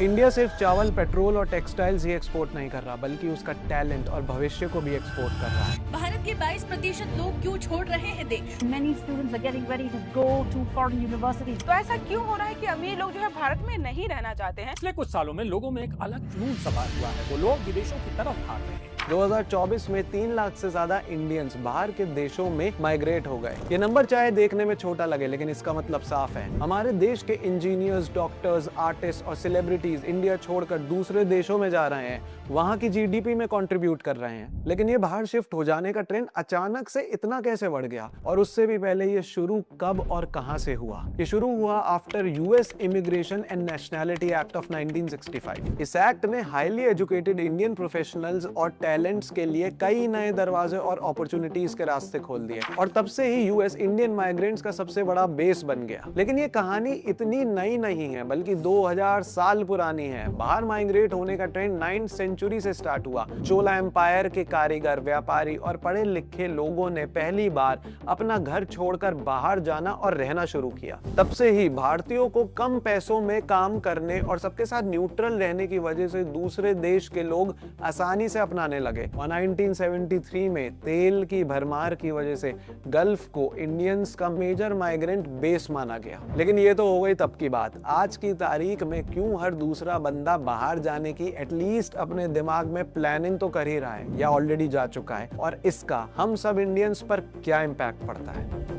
India सिर्फ चावल, petrol और टेक्सटाइल्स ही एक्सपोर्ट नहीं कर रहा, बल्कि उसका टैलेंट और भविष्य को भी एक्सपोर्ट कर रहा है। भारत के 22% लोग क्यों छोड़ रहे हैं देश? Many students are getting ready to go to foreign universities. तो ऐसा क्यों हो रहा है कि अमीर लोग जो है भारत में नहीं रहना चाहते हैं? पिछले कुछ सालों में लोगों में एक अलग जुनून सवार हुआ है। वो लोग विदेशों की तरफ भाग रहे हैं। 2024 में 3 लाख से ज्यादा इंडियंस बाहर के देशों में माइग्रेट हो गए। ये नंबर चाहे देखने में छोटा लगे, लेकिन इसका मतलब साफ है। हमारे देश के इंजीनियर्स, डॉक्टर्स, आर्टिस्ट और सेलिब्रिटीज इंडिया छोड़कर दूसरे देशों में जा रहे हैं, वहां की जीडीपी में कंट्रीब्यूट कर रहे हैं। लेकिन ये बाहर शिफ्ट हो जाने का ट्रेंड अचानक से इतना कैसे बढ़ गया, और उससे भी पहले ये शुरू कब और कहां से हुआ? ये शुरू हुआ after US immigration and nationality act of 1965। इस एक्ट ने हाईली एजुकेटेड इंडियन प्रोफेशनल्स और टैलेंट्स के लिए कई नए दरवाजे और अपॉर्चुनिटीज के रास्ते खोल दिए, और तब से ही यूएस इंडियन माइग्रेंट्स का सबसे बड़ा बेस बन गया। लेकिन ये कहानी इतनी नई नहीं है, बल्कि 2000 साल पुरानी है। बाहर माइग्रेट होने का ट्रेंड 9th सेंचुरी से स्टार्ट हुआ। चोला एम्पायर के कारीगर, व्यापारी और पढ़े लिखे लोगों ने पहली बार अपना घर छोड़कर बाहर जाना और रहना शुरू किया। तब से ही भारतीयों को कम पैसों में काम करने और सबके साथ न्यूट्रल रहने की वजह से दूसरे देश के लोग आसानी से अपनाने लगे। और 1973 में तेल की भरमार की वजह से गल्फ को इंडियंस का मेजर माइग्रेंट बेस माना गया। लेकिन ये तो हो गई तब की बात। आज की तारीख में क्यों हर दूसरा बंदा बाहर जाने की एटलीस्ट अपने दिमाग में प्लानिंग तो कर ही रहा है, या ऑलरेडी जा चुका है, और इसका हम सब इंडियंस पर क्या इम्पैक्ट पड़ता है?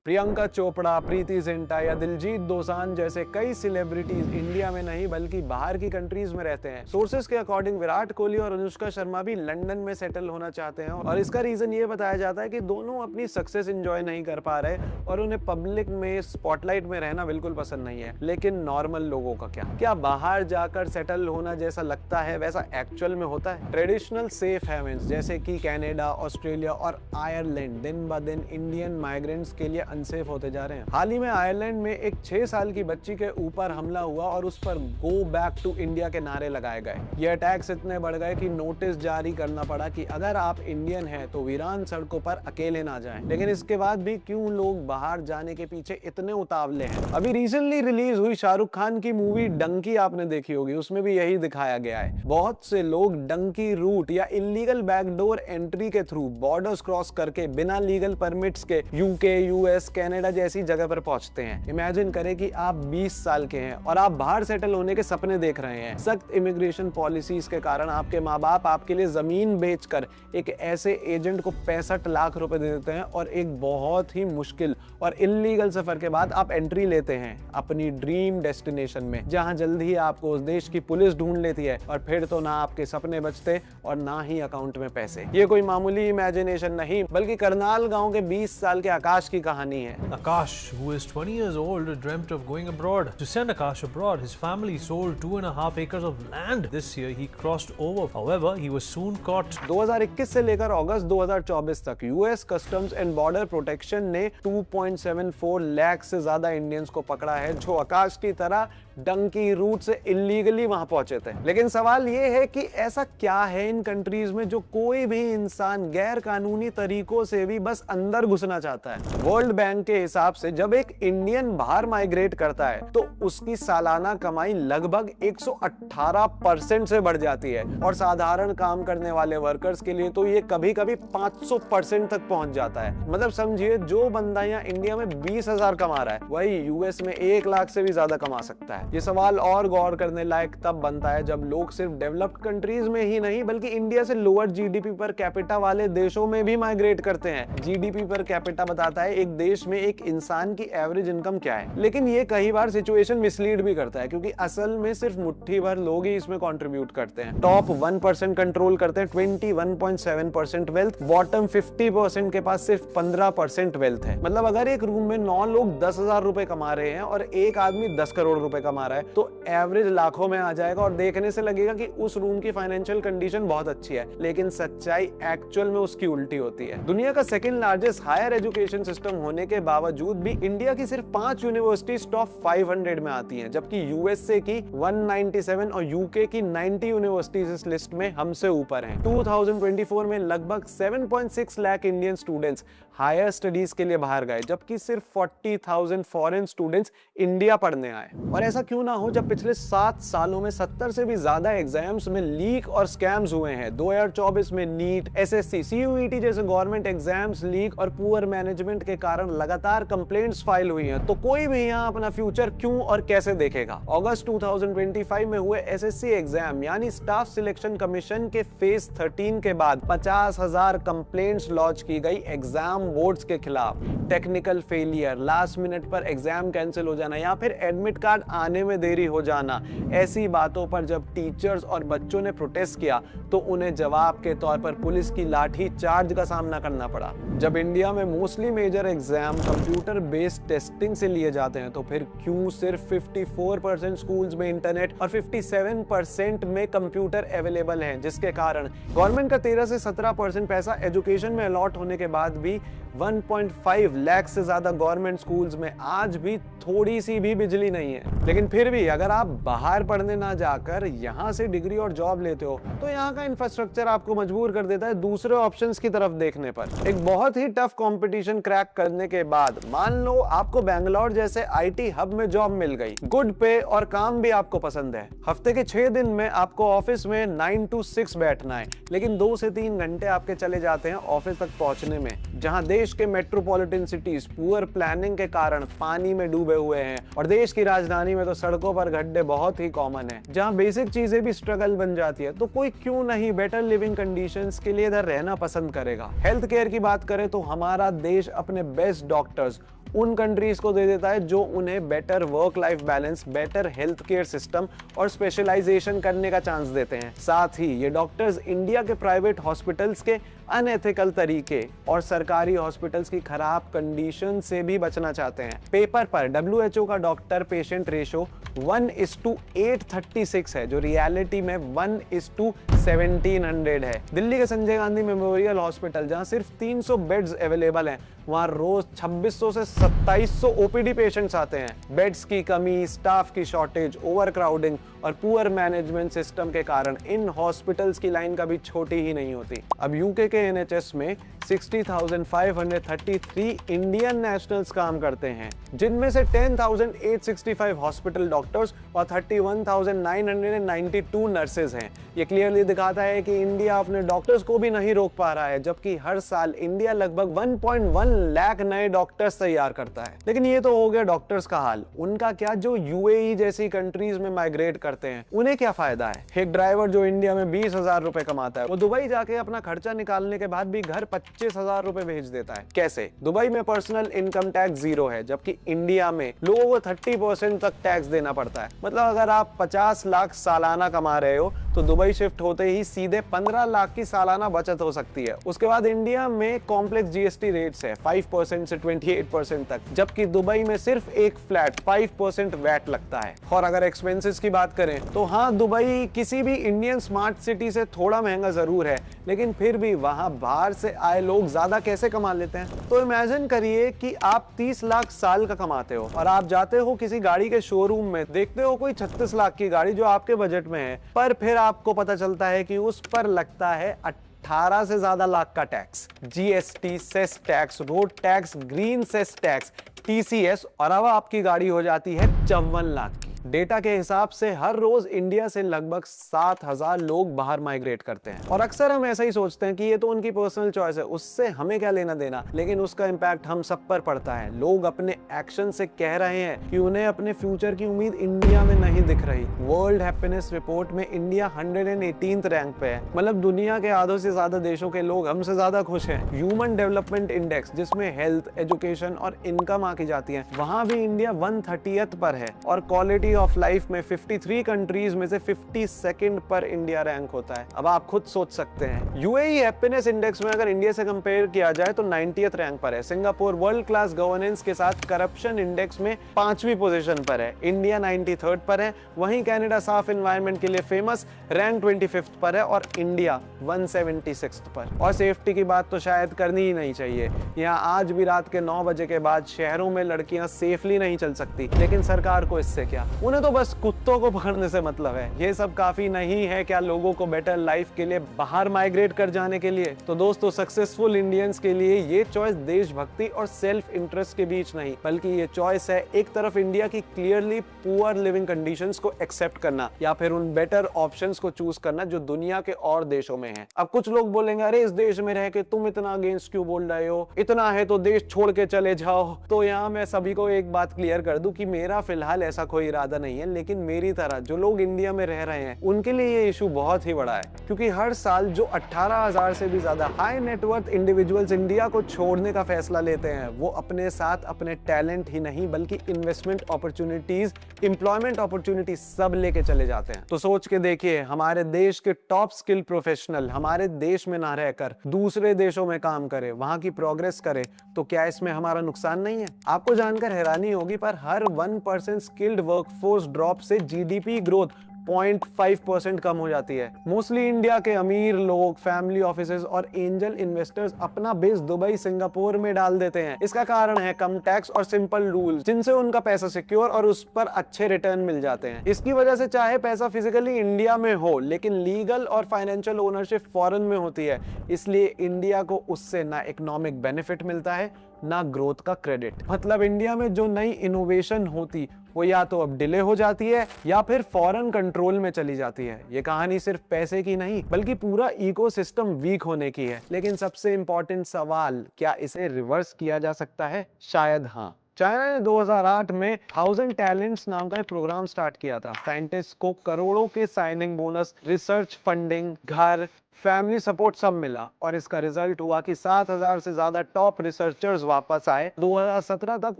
प्रियंका चोपड़ा, प्रीति जिंटा या दिलजीत दोसांझ जैसे कई सेलिब्रिटीज इंडिया में नहीं बल्कि बाहर की कंट्रीज में रहते हैं। सोर्सेज के अकॉर्डिंग विराट कोहली और अनुष्का शर्मा भी लंदन में सेटल होना चाहते हैं, और इसका रीजन ये बताया जाता है कि दोनों अपनी सक्सेस एंजॉय नहीं कर पा रहे और उन्हें पब्लिक में स्पॉटलाइट में रहना बिल्कुल पसंद नहीं है। लेकिन नॉर्मल लोगों का क्या बाहर जाकर सेटल होना जैसा लगता है वैसा एक्चुअल में होता है? ट्रेडिशनल सेफ हेवन्स जैसे कि कनाडा, ऑस्ट्रेलिया और आयरलैंड दिन ब दिन इंडियन माइग्रेंट्स के लिए अनसेफ होते जा रहे हैं। हाल ही में आयरलैंड में एक 6 साल की बच्ची के ऊपर हमला हुआ और उस पर गो बैक टू इंडिया के नारे लगाए गए। ये अटैक्स इतने बढ़ गए कि नोटिस जारी करना पड़ा कि अगर आप इंडियन हैं तो वीरान सड़कों पर अकेले ना जाएं। लेकिन इसके बाद भी क्यों लोग बाहर जाने के पीछे इतने उतावले हैं? अभी रिसेंटली रिलीज हुई शाहरुख खान की मूवी डंकी आपने देखी होगी, उसमें भी यही दिखाया गया है। बहुत से लोग डंकी रूट या इलीगल बैकडोर एंट्री के थ्रू बॉर्डर्स क्रॉस करके बिना लीगल परमिट्स के यूके, यूएस, कनाडा जैसी जगह पर पहुंचते हैं। इमेजिन करें कि आप 20 साल के हैं और आप बाहर सेटल होने के सपने देख रहे हैं। सख्त इमिग्रेशन पॉलिसीज के कारण आपके माँ बाप आपके लिए जमीन बेचकर एक ऐसे एजेंट को 65 लाख रुपए दे देते हैं, और एक बहुत ही मुश्किल और इलीगल सफर के बाद आप एंट्री लेते हैं अपनी ड्रीम डेस्टिनेशन में, जहां जल्द ही आपको उस देश की पुलिस ढूंढ लेती है, और फिर तो ना आपके सपने बचते और ना ही अकाउंट में पैसे। ये कोई मामूली इमेजिनेशन नहीं, बल्कि करनाल गांव के 20 साल के आकाश की कहानी है। Akash, who is 20 years old, dreamt of going abroad. To send Akash abroad, his family sold 2.5 acres of land. This year, he crossed over. However, he was soon caught. 2021 से लेकर अगस्त 2024 तक US customs and border protection ने 2.74 लाख से ज्यादा Indians को पकड़ा है, जो आकाश की तरह डंकी रूट से इलीगली वहां पहुंचे थे। लेकिन सवाल ये है कि ऐसा क्या है इन कंट्रीज में जो कोई भी इंसान गैर कानूनी तरीकों से भी बस अंदर घुसना चाहता है? वर्ल्ड बैंक के हिसाब से जब एक इंडियन बाहर माइग्रेट करता है तो उसकी सालाना कमाई लगभग 118% से बढ़ जाती है, और साधारण काम करने वाले वर्कर्स के लिए तो ये कभी कभी 500% तक पहुंच जाता है। मतलब समझिए, जो बंदा यहाँ इंडिया में 20,000 कमा रहा है, वही यूएस में 1 लाख से भी ज्यादा कमा सकता है। ये सवाल और गौर करने लायक तब बनता है जब लोग सिर्फ डेवलप्ड कंट्रीज में ही नहीं बल्कि इंडिया से लोअर जीडीपी पर कैपिटा वाले देशों में भी माइग्रेट करते हैं। जीडीपी पर कैपिटा बताता है एक देश में एक इंसान की एवरेज इनकम क्या है, लेकिन ये कई बार सिचुएशन मिसलीड भी करता है, क्योंकि असल में सिर्फ मुट्ठी भर लोग ही इसमें कंट्रीब्यूट करते हैं। टॉप 1% कंट्रोल करते हैं 21.7% वेल्थ, बॉटम 50% के पास सिर्फ 15% वेल्थ है। मतलब अगर एक रूम में 9 लोग 10,000 रुपए कमा रहे हैं और एक आदमी 10 करोड़ रुपए कमा रहा है, तो एवरेज लाखों में आ जाएगा, और देखने से लगेगा कि उस रूम की फाइनेंशियल कंडीशन बहुत अच्छी है, लेकिन सच्चाई एक्चुअल में उसकी उल्टी होती है। दुनिया का second largest higher education system होने होने के बावजूद भी इंडिया की सिर्फ 5 यूनिवर्सिटीज टॉप 500 में आती हैं, जबकि यूएसए की 197 और यूके की 90 यूनिवर्सिटीज इस लिस्ट में हमसे ऊपर हैं। 2024 में लगभग 7.6 lakh Indian students higher studies के लिए बाहर गए, जबकि सिर्फ 40,000 फॉरेन स्टूडेंट्स इंडिया पढ़ने आए। और ऐसा क्यों ना हो जब पिछले 7 सालों में 70 से भी ज्यादा एग्जाम्स में लीक और स्कैम्स हुए हैं। 2024 में नीट, एसएससी, सीयूईटी जैसे गवर्नमेंट एग्जाम्स लीक और पुअर मैनेजमेंट के कारण लगातार कंप्लेंट्स फाइल हुई हैं। तो कोई भी यहाँ अपना फ्यूचर क्यों और कैसे देखेगा? अगस्त 2025 में हुए एसएससी एग्जाम यानी स्टाफ सिलेक्शन कमीशन के फेज 13 के बाद 50,000 कंप्लेंट्स लॉन्च की गई एग्जाम बोर्ड्स के खिलाफ। टेक्निकल फेलियर, लास्ट मिनट पर एग्जाम कैंसिल हो जाना या फिर एडमिट कार्ड आने में देरी हो जाना, ऐसी बातों पर जब टीचर्स और बच्चों ने प्रोटेस्ट किया तो उन्हें जवाब के तौर पर पुलिस की लाठी चार्ज का सामना करना पड़ा। जब इंडिया में mostly major exam computer based testing से लिए जाते हैं तो फिर क्यों सिर्फ 54% स्कूल्स में इंटरनेट और 57% में कंप्यूटर अवेलेबल हैं, जिसके कारण गवर्नमेंट का 13 से 17% पैसा एजुकेशन में अलॉट होने के बाद भी 1.5 लाख से ज्यादा गवर्नमेंट स्कूल्स में आज भी थोड़ी सी भी बिजली नहीं है। लेकिन फिर भी अगर आप बाहर पढ़ने ना जाकर यहाँ से डिग्री और जॉब लेते हो तो यहाँ का इंफ्रास्ट्रक्चर आपको मजबूर कर देता है दूसरे ऑप्शंस की तरफ देखने पर। एक बहुत ही टफ कंपटीशन क्रैक करने के बाद मान लो आपको बैंगलोर जैसे आईटी हब में जॉब मिल गई, गुड पे और काम भी आपको पसंद है। हफ्ते के 6 दिन में आपको ऑफिस में 9 to 6 बैठना है, लेकिन 2 से 3 घंटे आपके चले जाते हैं ऑफिस तक पहुंचने में। जहां देश के मेट्रोपॉलिटन सिटीज पुअर प्लानिंग के कारण पानी में डूबे हुए हैं और देश की राजधानी में तो सड़कों पर गड्ढे बहुत ही कॉमन है, जहां बेसिक चीजें भी स्ट्रगल बन जाती है, तो कोई क्यों नहीं बेटर लिविंग कंडीशंस के लिए इधर रहना पसंद करेगा। हेल्थ केयर की बात करें तो हमारा देश अपने बेस्ट डॉक्टर्स उन कंट्रीज को दे देता है जो उन्हें better work life balance, better health care system और स्पेशलाइजेशन करने का चांस देते हैं। साथ ही ये डॉक्टर्स इंडिया के प्राइवेट हॉस्पिटल्स के अनएथिकल तरीके और सरकारी हॉस्पिटल्स की खराब कंडीशन से भी बचना चाहते हैं। पेपर पर WHO का डॉक्टर पेशेंट रेशो 1:836 है, जो रियलिटी में 1:1700 है। दिल्ली के संजय गांधी मेमोरियल हॉस्पिटल जहां सिर्फ 300 बेड्स अवेलेबल हैं, वहां रोज 2600 से 2700 ओपीडी पेशेंट्स आते हैं। बेड्स की कमी, स्टाफ की शॉर्टेज, ओवरक्राउडिंग और पुअर मैनेजमेंट सिस्टम के कारण इन हॉस्पिटल्स की लाइन कभी छोटी ही नहीं होती। अब यूके के NHS में 60,533 इंडियन नेशनल्स काम करते हैं, जिनमें से 10,865 हॉस्पिटल डॉक्टर्स और 31,992 नर्सेज हैं। ये क्लियरली दिखाता है कि इंडिया अपने डॉक्टर्स को भी नहीं रोक पा रहा है, जबकि हर साल इंडिया लगभग 1.1 लाख नए डॉक्टर्स तैयार करता है। लेकिन ये तो हो गया डॉक्टर्स का हाल। उनका क्या जो UAE जैसी कंट्रीज में माइग्रेट करते हैं, उन्हें क्या फायदा है? एक ड्राइवर जो इंडिया में 20,000 रुपए कमाता है, वो दुबई जाके अपना खर्चा निकालने के बाद भी घर 25,000 रुपए भेज देता है। कैसे? दुबई में पर्सनल इनकम टैक्स 0 है, जबकि इंडिया में लोगों को 30% तक टैक्स देना पड़ता है। मतलब अगर आप 50 लाख सालाना कमा रहे हो तो दुबई शिफ्ट होते ही सीधे 15 लाख की सालाना बचत हो सकती है। उसके बाद इंडिया में कॉम्प्लेक्स GST रेट्स है 5% से 28% तक, जबकि दुबई में सिर्फ एक फ्लैट 5% वैट लगता है। और अगर एक्सपेंसेस की बात करें तो हाँ, दुबई किसी भी इंडियन स्मार्ट सिटी से थोड़ा महंगा जरूर है, लेकिन फिर भी वहां बाहर से आए लोग ज्यादा कैसे कमा लेते हैं। तो इमेजिन करिए कि आप 30 लाख साल का कमाते हो और आप जाते हो किसी गाड़ी के शोरूम में, देखते हो कोई 36 लाख की गाड़ी जो आपके बजट में है, पर फिर आपको पता चलता है कि उस पर लगता है 18 से ज्यादा लाख का tax, GST, cess tax, road tax, green cess tax, TCS, और अब आपकी गाड़ी हो जाती है 54 लाख की। डेटा के हिसाब से हर रोज इंडिया से लगभग 7,000 लोग बाहर माइग्रेट करते हैं, और अक्सर हम ऐसा ही सोचते हैं कि ये तो उनकी पर्सनल चॉइस है, उससे हमें क्या लेना देना। लेकिन उसका इम्पैक्ट हम सब पर पड़ता है। लोग अपने एक्शन से कह रहे हैं कि उन्हें अपने फ्यूचर की उम्मीद इंडिया में नहीं दिख रही। वर्ल्ड हैप्पीनेस रिपोर्ट में इंडिया 118th रैंक पे है, मतलब दुनिया के आधों से ज्यादा देशों के लोग हमसे ज्यादा खुश हैं। ह्यूमन डेवलपमेंट इंडेक्स, जिसमें हेल्थ, एजुकेशन और इनकम आकी जाती है, वहां भी इंडिया 130th पर है, और क्वालिटी क्वालिटी ऑफ लाइफ में 53 कंट्रीज में से 52nd पर इंडिया रैंक होता है। अब आप खुद सोच सकते हैं, यूएई हैप्पीनेस इंडेक्स में अगर इंडिया से कंपेयर किया जाए तो 90th रैंक पर है। सिंगापुर वर्ल्ड क्लास गवर्नेंस के साथ करप्शन इंडेक्स में 5वीं पोजीशन पर है। इंडिया 93rd पर है। वहीं कनाडा साफ एनवायरनमेंट के लिए फेमस रैंक 25th पर है और इंडिया 176th पर। और सेफ्टी की बात तो शायद करनी ही नहीं चाहिए। यहाँ आज भी रात के 9 बजे के बाद शहरों में लड़कियां सेफली नहीं चल सकती, लेकिन सरकार को इससे क्या, उन्हें तो बस कुत्तों को पकड़ने से मतलब है। ये सब काफी नहीं है क्या लोगों को बेटर लाइफ के लिए बाहर माइग्रेट कर जाने के लिए? तो दोस्तों, सक्सेसफुल इंडियंस के लिए ये चॉइस देशभक्ति और सेल्फ इंटरेस्ट के बीच नहीं, बल्कि ये चॉइस है एक तरफ इंडिया की क्लियरली पुअर लिविंग कंडीशंस को एक्सेप्ट करना या फिर उन बेटर ऑप्शंस को चूज करना जो दुनिया के और देशों में है। अब कुछ लोग बोलेंगे, अरे इस देश में रह के तुम इतना अगेंस्ट क्यों बोल रहे हो, इतना है तो देश छोड़ के चले जाओ। तो यहाँ मैं सभी को एक बात क्लियर कर दूं कि मेरा फिलहाल ऐसा कोई इरादा नहीं है, लेकिन मेरी तरह जो लोग इंडिया में रह रहे हैं उनके लिए ये इशू बहुत ही बड़ा है, क्योंकि हर साल जो 18,000 से भी ज्यादा हाई नेटवर्थ इंडिविजुअल्स इंडिया को छोड़ने का फैसला लेते हैं, वो अपने साथ अपने टैलेंट ही नहीं बल्कि इन्वेस्टमेंट अपॉर्चुनिटीज, एम्प्लॉयमेंट अपॉर्चुनिटीज सब लेके चले जाते हैं। तो सोच के देखिए, हमारे देश के टॉप स्किल प्रोफेशनल हमारे देश में ना रहकर दूसरे देशों में काम करे, वहां की प्रोग्रेस करे, तो क्या इसमें हमारा नुकसान नहीं है? आपको जानकर हैरानी होगी पर हर 1% स्किल्ड वर्कफोर्स ड्रॉप से जीडीपी ग्रोथ 0.5% कम हो जाती है। मोस्टली इंडिया के अमीर लोग, फैमिली ऑफिसेज और एंजल इन्वेस्टर्स अपना बेस दुबई, सिंगापुर में डाल देते हैं। इसका कारण है कम टैक्स और सिंपल रूल्स, जिनसे उनका पैसा सिक्योर और उस पर अच्छे रिटर्न मिल जाते हैं। इसकी वजह से चाहे पैसा फिजिकली इंडिया में हो, लेकिन लीगल और फाइनेंशियल ओनरशिप फॉरेन में होती है, इसलिए इंडिया को उससे ना इकोनॉमिक बेनिफिट मिलता है ना ग्रोथ का क्रेडिट। मतलब इंडिया में जो नई इनोवेशन होती वो या तो अब डिले हो जाती है या फिर फॉरेन कंट्रोल में चली जाती है। ये कहानी सिर्फ पैसे की नहीं बल्कि पूरा इकोसिस्टम वीक होने की है। लेकिन सबसे इंपॉर्टेंट सवाल, क्या इसे रिवर्स किया जा सकता है? शायद हाँ। चाइना ने 2008 में 1000 टैलेंट्स नाम का एक प्रोग्राम स्टार्ट किया था। साइंटिस्ट को करोड़ों के साइनिंग बोनस, रिसर्च फंडिंग, घर, फैमिली सपोर्ट सब मिला और इसका रिजल्ट हुआ कि 7000 से ज्यादा टॉप रिसर्चर्स वापस आए। 2017 तक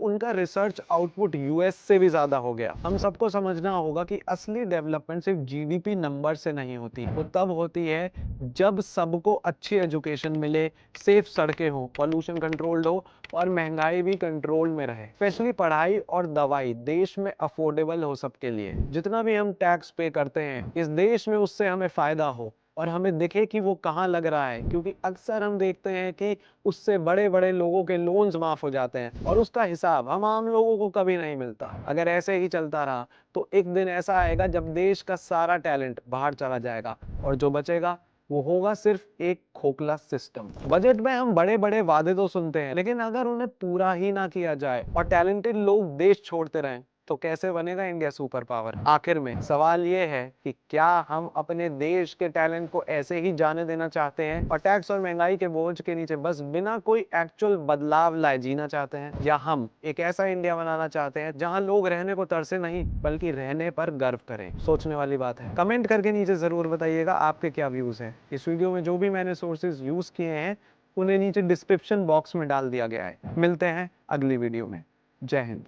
उनका रिसर्च आउटपुट यूएस से भी ज्यादा हो गया। हम सबको समझना होगा कि असली डेवलपमेंट सिर्फ जीडीपी नंबर से नहीं होती, वो तब होती है जब सबको अच्छी एजुकेशन मिले, सेफ सड़कें हो, पॉल्यूशन कंट्रोल्ड हो और महंगाई भी कंट्रोल में रहे। स्पेशली पढ़ाई और दवाई देश में अफोर्डेबल हो सबके लिए। जितना भी हम टैक्स पे करते हैं इस देश में, उससे हमें फायदा हो और हमें दिखे कि वो कहाँ लग रहा है, क्योंकि अक्सर हम देखते हैं कि उससे बड़े बड़े लोगों के लोन्स माफ हो जाते हैं और उसका हिसाब हम आम लोगों को कभी नहीं मिलता। अगर ऐसे ही चलता रहा तो एक दिन ऐसा आएगा जब देश का सारा टैलेंट बाहर चला जाएगा और जो बचेगा वो होगा सिर्फ एक खोखला सिस्टम। बजट में हम बड़े बड़े वादे तो सुनते हैं, लेकिन अगर उन्हें पूरा ही ना किया जाए और टैलेंटेड लोग देश छोड़ते रहें तो कैसे बनेगा इंडिया सुपर पावर? आखिर में सवाल ये है कि क्या हम अपने देश के टैलेंट को ऐसे ही जाने देना चाहते हैं और टैक्स और महंगाई के बोझ के नीचे बस बिना कोई एक्चुअल बदलाव लाए जीना चाहते हैं, या हम एक ऐसा इंडिया बनाना चाहते हैं जहां लोग रहने को तरसे नहीं बल्कि रहने पर गर्व करें? सोचने वाली बात है। कमेंट करके नीचे जरूर बताइएगा आपके क्या व्यूज हैं। इस वीडियो में जो भी मैंने सोर्सेज यूज किए हैं उन्हें नीचे डिस्क्रिप्शन बॉक्स में डाल दिया गया है। मिलते हैं अगली वीडियो में। जय हिंद।